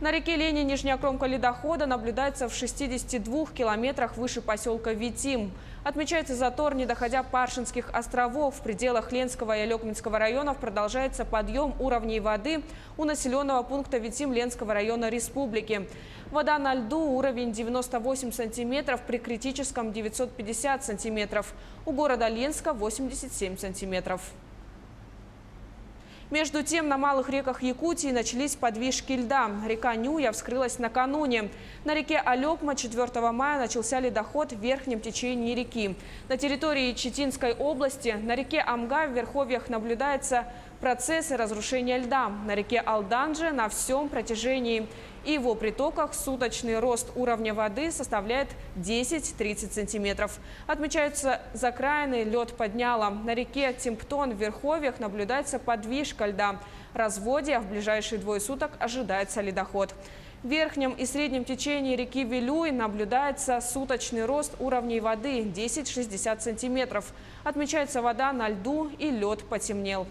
На реке Лени нижняя кромка ледохода наблюдается в 62 километрах выше поселка Витим. Отмечается затор, не доходя Паршинских островов. В пределах Ленского и Алекминского районов продолжается подъем уровней воды у населенного пункта Витим Ленского района республики. Вода на льду, уровень 98 сантиметров, при критическом 950 сантиметров. У города Ленска 87 сантиметров. Между тем, на малых реках Якутии начались подвижки льда. Река Нюя вскрылась накануне. На реке Алекма 4 мая начался ледоход в верхнем течении реки. На территории Читинской области на реке Амга в верховьях наблюдаются процессы разрушения льда. На реке Алданже на всем протяжении и его притоках суточный рост уровня воды составляет 10-30 сантиметров. Отмечаются закраины, лед подняло. На реке Тимптон в верховьях наблюдается подвижка льда. Разводья в ближайшие 2 суток ожидается ледоход. В верхнем и среднем течении реки Вилюй наблюдается суточный рост уровней воды 10-60 сантиметров. Отмечается вода на льду и лед потемнел.